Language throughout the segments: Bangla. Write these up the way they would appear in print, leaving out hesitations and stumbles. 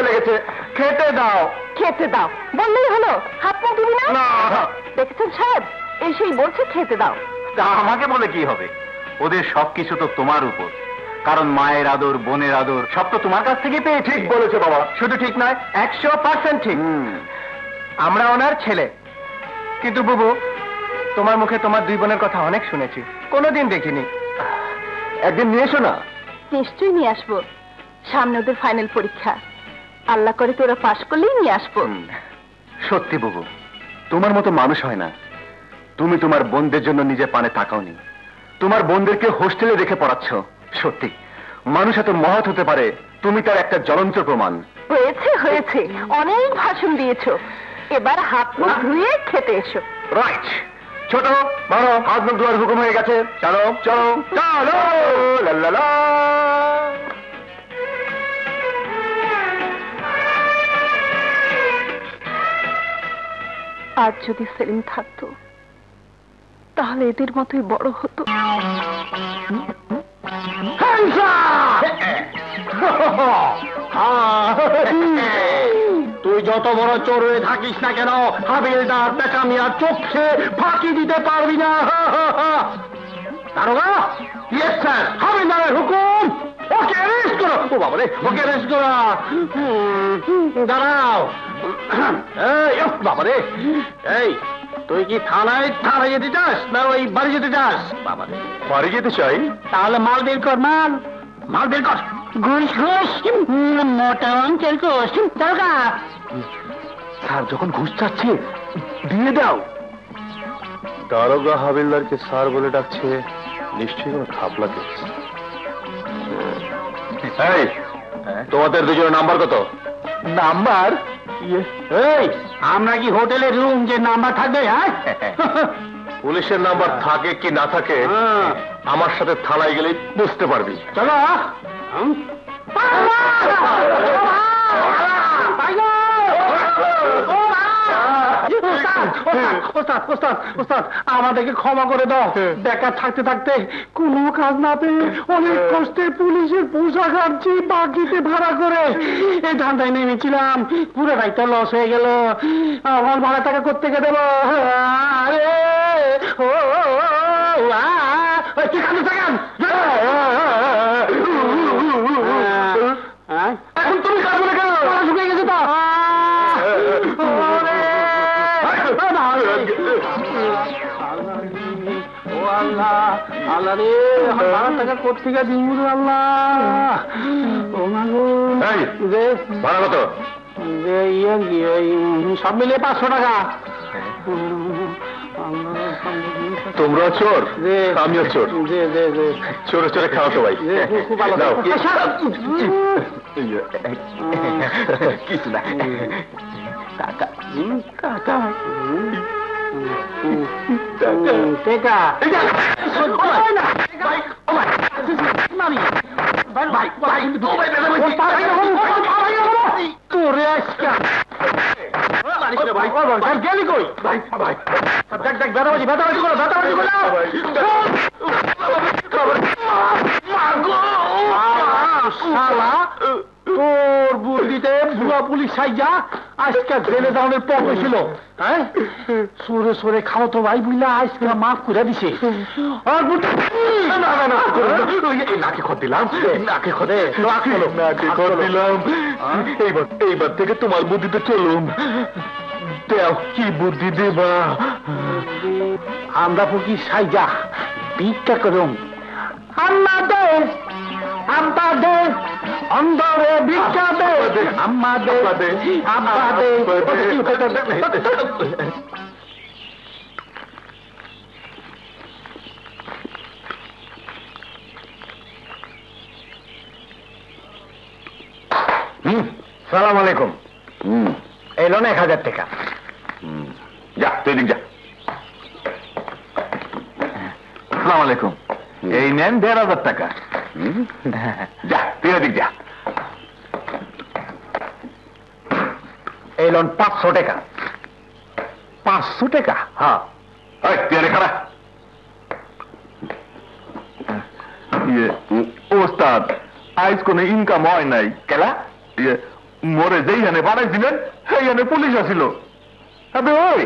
লেগেছে, খেতে দাও। খেতে দাও বললেই হলো, হাত মুখ দিবি না? না, দেখেছেন সাহেব, এসেই বলছে খেতে দাও। তা আমাকে বলে কি হবে? ওদের সবকিছু তো তোমার উপর, কারণ মায়ের আদর, বোনের আদর সব তো তোমার কাছ থেকে পেয়ে। ঠিক বলেছো বাবা, শুধু ঠিক নয় 100% ঠিক। আমরা ওনার ছেলে, কিন্তু বুবু তোমার মুখে তোমার দুই বোনের কথা অনেক শুনেছি, কোনোদিন দেখিনি। একদিন নিয়ে এসো না। নিশ্চয়ই নিয়ে আসবো, সামনে ওদের ফাইনাল পরীক্ষা, আল্লাহ করে তোরা পাশ করলেই নিয়ে আসবো। সত্যি বুবু, তোমার মতো মানুষ হয় না। তুমি তোমার বোনদের জন্য নিজে পানে তাকাওনি, তোমার বোনদেরকে হোস্টেলে রেখে পড়াচ্ছ। সত্যি মানুষ এত মহৎ হতে পারে, তুমি তার একটা জ্বলন্ত প্রমাণ। হয়েছে হয়েছে, অনেক ভাষণ দিয়েছো, এবার হাত মুখ ধুয়ে খেতে এসো। রাইট। ছোট বড় হাত মুখ ধোয়ার হুকুম হয়ে গেছে, চলো চলো চলো। লাল্লালা। আজ যদি সেলিম থাকতো তাহলে এদের মতোই বড় হতো। তুই যত বড় চোর হয়ে থাকিস না কেন, হাবিলদার পেঁচামিয়ার চোখে ফাঁকি দিতে পারবি না। দারোগা, ইয়েস স্যার, হাবিলদারের হুকুম, ওকে অ্যারেস্ট করো। ও বাবা রে, ওকে অ্যারেস্ট করো। দাঁড়াও। এই বাবা রে, এই তুই কি থানায় যেতে চাস না ওই বাড়ি যেতে চাস? বাবা রে, বাড়ি যেতে চাই। তাহলে মাল বের কর, মাল বের কর। ঘুষ ঘুষ, মোটা অঙ্কের ঘুষ। দারোগা, স্যার যখন ঘুষ চাচ্ছে দিয়ে দাও। দারোগা হাবিলদারকে স্যার বলে ডাকছে, নিশ্চয়ই কোনো খাপলা কেস। এই, তোমাদের দুজনের নাম্বার কত? নাম্বার? এই আমরা কি হোটেলের রুম যে নাম্বার থাকবে? হ্যাঁ, পুলিশের নাম্বার থাকে কি না থাকে আমার সাথে থানায় গেলেই বুঝতে পারবি। চলো। আমাদেরকে ক্ষমা করে দাও, বেকার থাকতে থাকতে কোনো কাজ না পেয়ে অনেক কষ্টে পুলিশের পোশাক আনছি বাকিতে ভাড়া করে। এই ধান্দায় নেমেছিলাম, পুরো রাইটা লস হয়ে গেল। আমার ভাড়া টাকা কোত্থেকে দেবো? আরে ও কি কাজ থাকেন? এখন তুমি কাজ করে কেন? শুকিয়ে গেছে তো। ও আল্লাহ, আল্লাহ রে, আমার ভাড়া টাকা কোত্থেকে দিব রে আল্লাহ? ও মা গো, ভাড়া কত? সব মিলিয়ে 500 টাকা। তোমরা চোর, আমিও চোর। চোরে চোরে খাওয়া সবাই। খুব ভালো। কিছু না। টাকা টাকা টাকা তোরে আজকা গেলি কই? দেখ বেতাবাজি করো, বেতাবাজি করো। শালা, তোর বুদ্ধিতে ভুয়া পুলিশ সাইজা আজকে জেলে যাওয়ার পথ ছিল। হ্যাঁ, সরে সরে খাও তো ভাই বুঝলা, আজকে মাফ করে দিছে। নাকে খত দিলাম, নাকে খত দিলাম। এইবার থেকে তোমার বুদ্ধিতে চলুম। দেও কি বুদ্ধি দেবা? আমরা ফকির সাইজা ভিক্ষা করুম। আমাদের আমাদের অন্ধরে ভিক্ষা দে, আমাদের আমাদের। সালাম আলাইকুম। এই লোন 1000 টাকা। যা তুই দিক যা। সালাম আলাইকুম। এই নেন 1500 টাকা। যা তুই দিক যা। এই লোন 500 টাকা। 500 টাকা? হ্যাঁ। তুই খারাপ ওস্তাদ, আজ কোন ইনকাম হয় নাই। কেলা মরে যেইখানে বানাইছিলেন সেইখানে পুলিশ আসিল। আবে ওই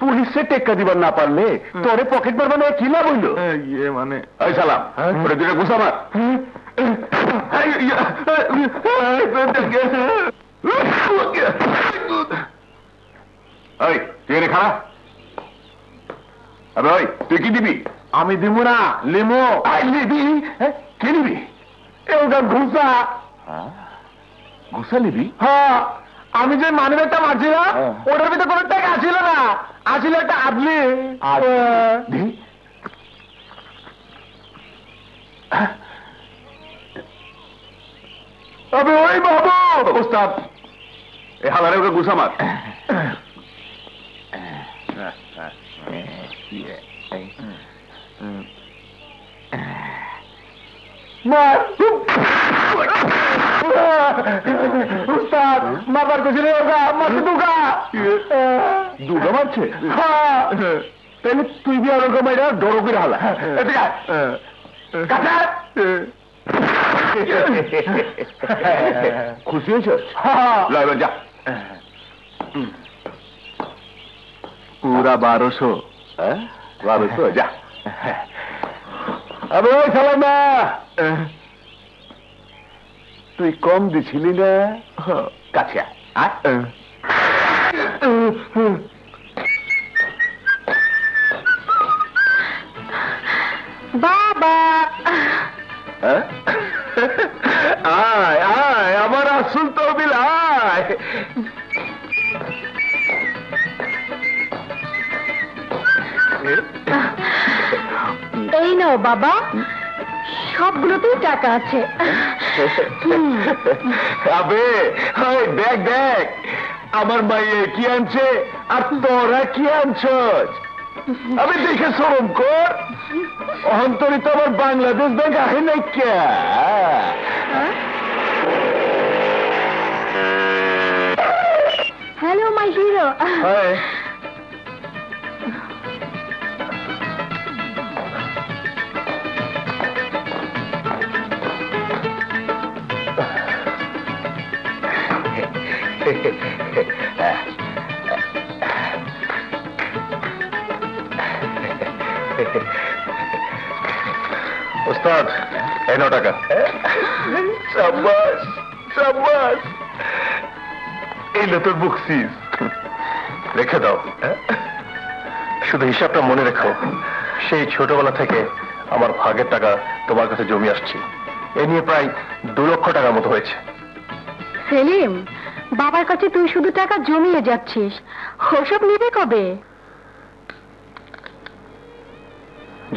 পুলিশে টেক্কা দিবার না পারলে তোরে পকেট মারবা না কি লাভ হইল? ইয়ে মানে এই সালাম ওরে দুটো গুছা মার। ওই তুই এনে খারাপ। আবে ওই তুই কি দিবি? আমি দিব না, লিমো। লিবি? কি নিবি? ওটা ঘুষা। ঘুষা নিবি? হ্যাঁ, আমি যে মানিব্যাগটা মারছিলাম ওটার ভিতরে কোনো টাকা ছিল না, আসলে একটা আদলি। আবে ওই বাবু ওস্তাদ, এ হালারে ওকে ঘুষা মার। মার উস্তাদ, মারবার কোছিল মারছে দুগা। দুগা মারছে? তাহলে তুই বি আর মাইরা ডর করে হালা। খুশি হয়েছ? লাইবার যা। পুরা 1200। 1200 যা। আবে ওই সালামা, তুই কম দিছিলি না? কাছে বাবা, আয় আয় আমার আসল তহবিল আয়। এই নাও বাবা, সবগুলোতেই টাকা আছে। আবে ওই দেখ দেখ আমার মাইয়ে কি আনছে আর তোরা কি আনছস? আমি দেখে শরম কর। অন্তরিত আমার বাংলাদেশ ব্যাংক আহে নাই কে? Hello my hero. ওস্তাদ, এই 9 টাকা। সাব্বাস সাব্বাস, এই লো তোর বকশিস। রেখে দাও, শুধু হিসাবটা মনে রেখো। সেই ছোটবেলা থেকে আমার ভাগের টাকা তোমার কাছে জমি আসছে। এ নিয়ে প্রায় 2 লক্ষ টাকার মতো হয়েছে। সেলিম, বাবার কাছে তুই শুধু টাকা জমিয়ে যাচ্ছিস, ওসব নিবে কবে?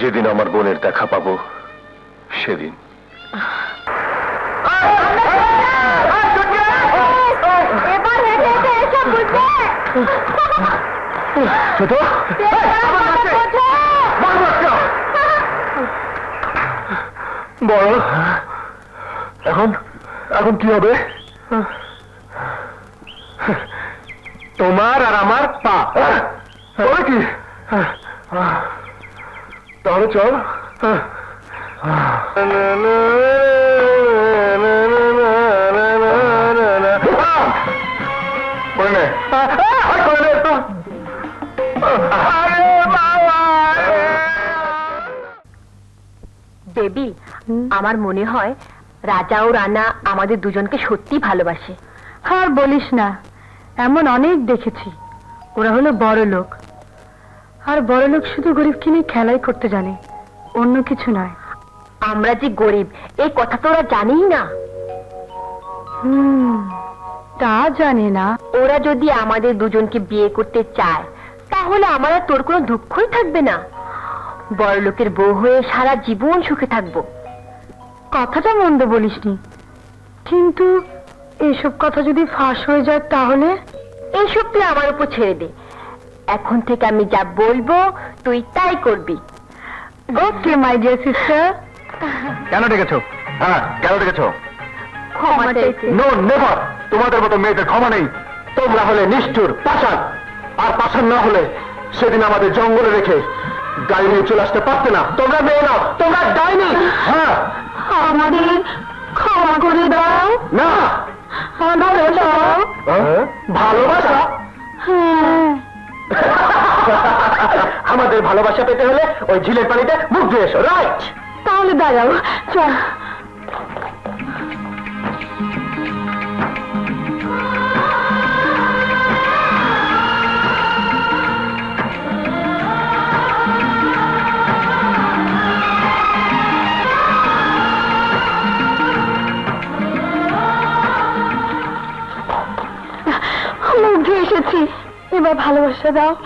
যেদিন আমার বোনের দেখা পাবো সেদিন। ছোট বড়, এখন এখন কি হবে? তোমার আর আমার পা। কি তাহলে চল। বেবি, আমার মনে হয় রাজা ও রানা আমাদের দুজনকে সত্যি ভালোবাসে। আর বলিস না, এমন অনেক দেখেছি। ওরা হলো বড় লোক, আর বড় লোক শুধু গরিবকে নিয়ে খেলাই করতে জানে, অন্য কিছু নয়। আমরা যে গরিব এই কথা তো ওরা জানেই না। তা জানে না। ওরা যদি আমাদের দুজনকে বিয়ে করতে চায় তাহলে আমার আর তোর কোনো দুঃখই থাকবে না। বড় লোকের বউ হয়ে সারা জীবন সুখে থাকবো। কথাটা মন্দ বলিসনি, কিন্তু এসব কথা যদি ফাঁস হয়ে যায় তাহলে? এইসব তুই আমার উপর ছেড়ে দে। এখন থেকে আমি যা বলবো তুই তাই করবি। ওকে মাই ডিয়ার সিস্টার। কেন ডেকেছো? হ্যাঁ, কেন ডেকেছো? ক্ষমা চাইতে। নো নেভার, তোমাদের মতো মেয়েদের ক্ষমা নেই। তোমরা হলে নিষ্ঠুর পাষাণ, আর পাষাণ না হলে সেদিন আমাদের জঙ্গলে রেখে গাড়ি নিয়ে চলে আসতে পারতে না। তোমরা মেয়ে নাও, তোমরা ডাইনি। হ্যাঁ, আমাদের ক্ষমা করে দাও। না ভালোবাসা? হ্যাঁ। আমাদের ভালোবাসা পেতে হলে ওই ঝিলের পানিতে মুখ ধুয়ে এসো, রাইট? তাহলে দাঁড়াও, চল। মুখ ধুয়ে এসেছি, এবার ভালোবাসা দাও।